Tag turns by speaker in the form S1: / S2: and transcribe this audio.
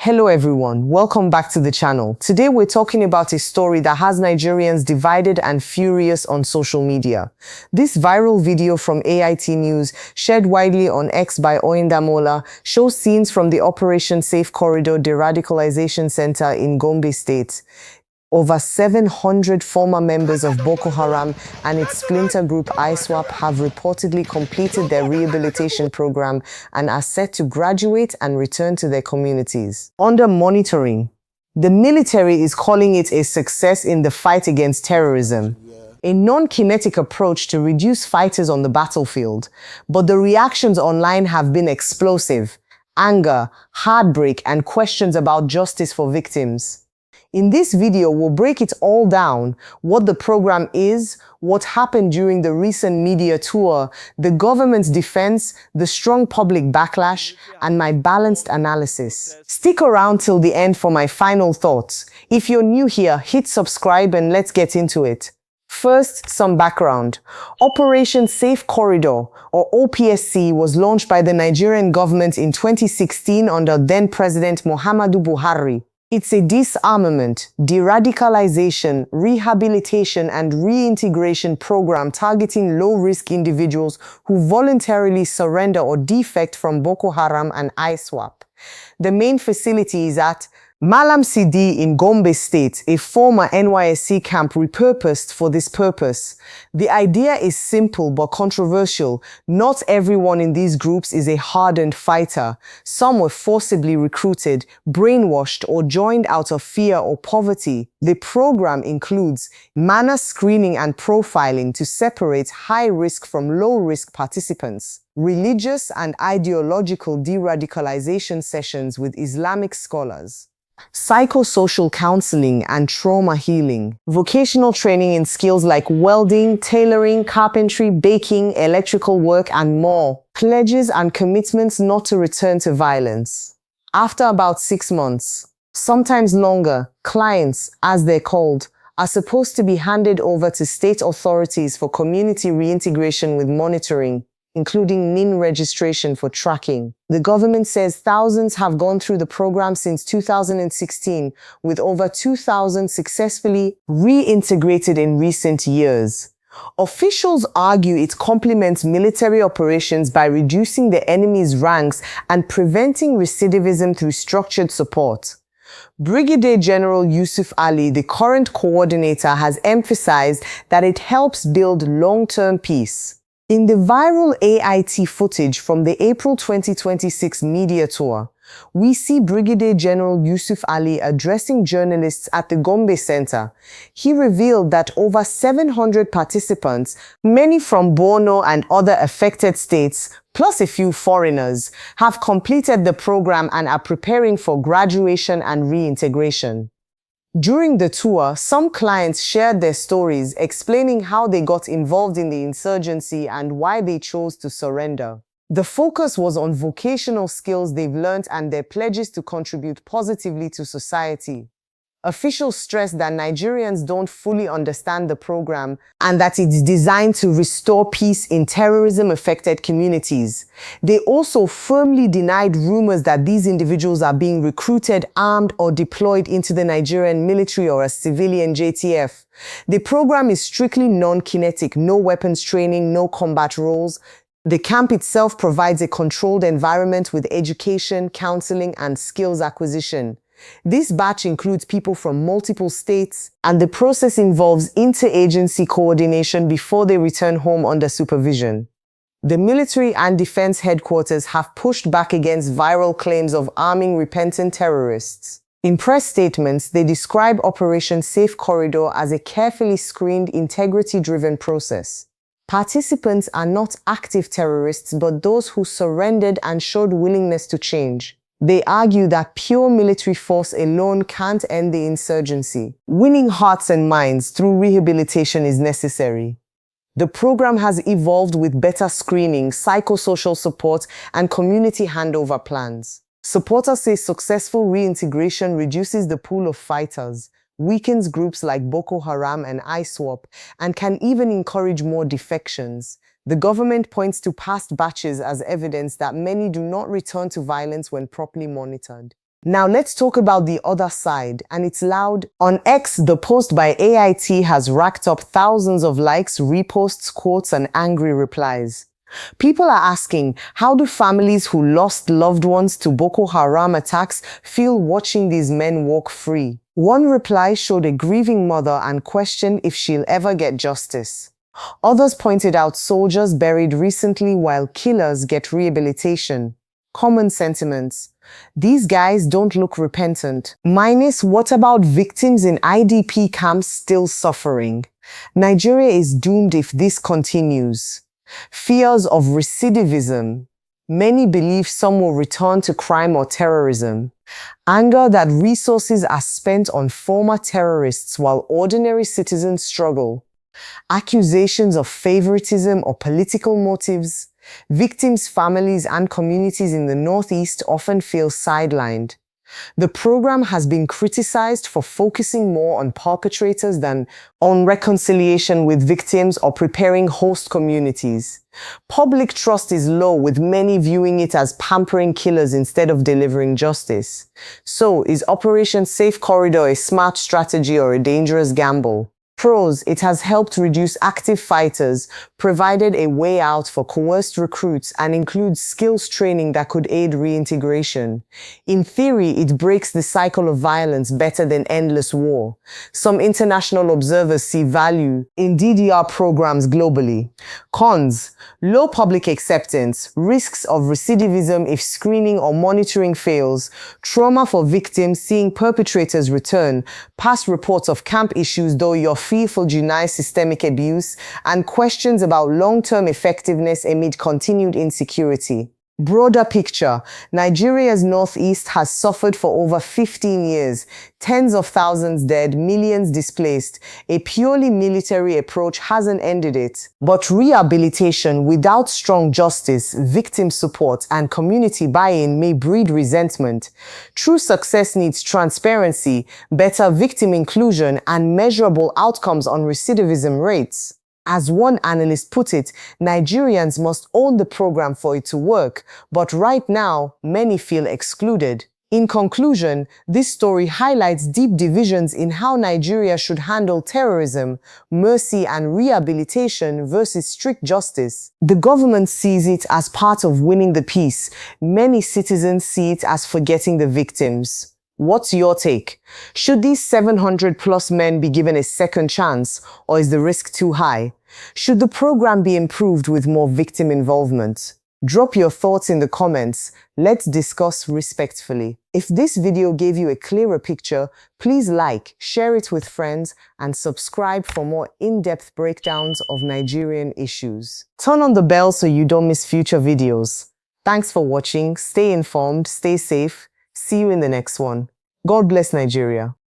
S1: Hello everyone, welcome back to the channel. Today we're talking about a story that has Nigerians divided and furious on social media. This viral video from AIT News, shared widely on X by Oyindamola, shows scenes from the Operation Safe Corridor Deradicalization Center in Gombe State. Over 700 former members of Boko Haram and its splinter group ISWAP have reportedly completed their rehabilitation program and are set to graduate and return to their communities. Under monitoring, the military is calling it a success in the fight against terrorism, a non-kinetic approach to reduce fighters on the battlefield. But the reactions online have been explosive: anger, heartbreak, and questions about justice for victims. In this video, we'll break it all down: what the program is, what happened during the recent media tour, the government's defense, the strong public backlash, and my balanced analysis. Stick around till the end for my final thoughts. If you're new here, hit subscribe and let's get into it. First, some background. Operation Safe Corridor, or OPSC, was launched by the Nigerian government in 2016 under then-President Muhammadu Buhari. It's a disarmament, deradicalization, rehabilitation, and reintegration program targeting low-risk individuals who voluntarily surrender or defect from Boko Haram and ISWAP. The main facility is at Malam Sidi in Gombe State, a former NYSC camp repurposed for this purpose. The idea is simple but controversial. Not everyone in these groups is a hardened fighter. Some were forcibly recruited, brainwashed, or joined out of fear or poverty. The program includes manner screening and profiling to separate high-risk from low-risk participants, religious and ideological de-radicalization sessions with Islamic scholars, psychosocial counseling and trauma healing, vocational training in skills like welding, tailoring, carpentry, baking, electrical work, and more, pledges and commitments not to return to violence. After about 6 months, sometimes longer, clients, as they're called, are supposed to be handed over to state authorities for community reintegration with monitoring, including NIN registration for tracking. The government says thousands have gone through the program since 2016, with over 2,000 successfully reintegrated in recent years. Officials argue it complements military operations by reducing the enemy's ranks and preventing recidivism through structured support. Brigadier General Yusuf Ali, the current coordinator, has emphasized that it helps build long-term peace. In the viral AIT footage from the April 2026 media tour, we see Brigadier General Yusuf Ali addressing journalists at the Gombe Center. He revealed that over 700 participants, many from Borno and other affected states, plus a few foreigners, have completed the program and are preparing for graduation and reintegration. During the tour, some clients shared their stories, explaining how they got involved in the insurgency and why they chose to surrender. The focus was on vocational skills they've learned and their pledges to contribute positively to society. Officials stressed that Nigerians don't fully understand the program and that it's designed to restore peace in terrorism-affected communities. They also firmly denied rumors that these individuals are being recruited, armed, or deployed into the Nigerian military or as civilian JTF. The program is strictly non-kinetic: no weapons training, no combat roles. The camp itself provides a controlled environment with education, counseling, and skills acquisition. This batch includes people from multiple states, and the process involves interagency coordination before they return home under supervision. The military and defense headquarters have pushed back against viral claims of arming repentant terrorists. In press statements, they describe Operation Safe Corridor as a carefully screened, integrity-driven process. Participants are not active terrorists, but those who surrendered and showed willingness to change. They argue that pure military force alone can't end the insurgency. Winning hearts and minds through rehabilitation is necessary. The program has evolved with better screening, psychosocial support, and community handover plans. Supporters say successful reintegration reduces the pool of fighters, weakens groups like Boko Haram and ISWAP, and can even encourage more defections. The government points to past batches as evidence that many do not return to violence when properly monitored. Now let's talk about the other side, and it's loud. On X, the post by AIT has racked up thousands of likes, reposts, quotes, and angry replies. People are asking, how do families who lost loved ones to Boko Haram attacks feel watching these men walk free? One reply showed a grieving mother and questioned if she'll ever get justice. Others pointed out soldiers buried recently while killers get rehabilitation. Common sentiments. These guys don't look repentant. Minus, what about victims in IDP camps still suffering? Nigeria is doomed if this continues. Fears of recidivism. Many believe some will return to crime or terrorism. Anger that resources are spent on former terrorists while ordinary citizens struggle. Accusations of favoritism or political motives. Victims' families and communities in the Northeast often feel sidelined. The program has been criticized for focusing more on perpetrators than on reconciliation with victims or preparing host communities. Public trust is low, with many viewing it as pampering killers instead of delivering justice. So, is Operation Safe Corridor a smart strategy or a dangerous gamble? Pros: it has helped reduce active fighters, provided a way out for coerced recruits, and includes skills training that could aid reintegration. In theory, it breaks the cycle of violence better than endless war. Some international observers see value in DDR programs globally. Cons: low public acceptance, risks of recidivism if screening or monitoring fails, trauma for victims seeing perpetrators return, past reports of camp issues though you're fearful deny systemic abuse, and questions about long-term effectiveness amid continued insecurity. Broader picture: Nigeria's Northeast has suffered for over 15 years, tens of thousands dead, millions displaced. A purely military approach hasn't ended it. But rehabilitation without strong justice, victim support, and community buy-in may breed resentment. True success needs transparency, better victim inclusion, and measurable outcomes on recidivism rates. As one analyst put it, Nigerians must own the program for it to work, but right now, many feel excluded. In conclusion, this story highlights deep divisions in how Nigeria should handle terrorism, mercy, and rehabilitation versus strict justice. The government sees it as part of winning the peace. Many citizens see it as forgetting the victims. What's your take? Should these 700+ men be given a second chance, or is the risk too high? Should the program be improved with more victim involvement? Drop your thoughts in the comments. Let's discuss respectfully. If this video gave you a clearer picture, please like, share it with friends, and subscribe for more in-depth breakdowns of Nigerian issues. Turn on the bell so you don't miss future videos. Thanks for watching. Stay informed, stay safe. See you in the next one. God bless Nigeria.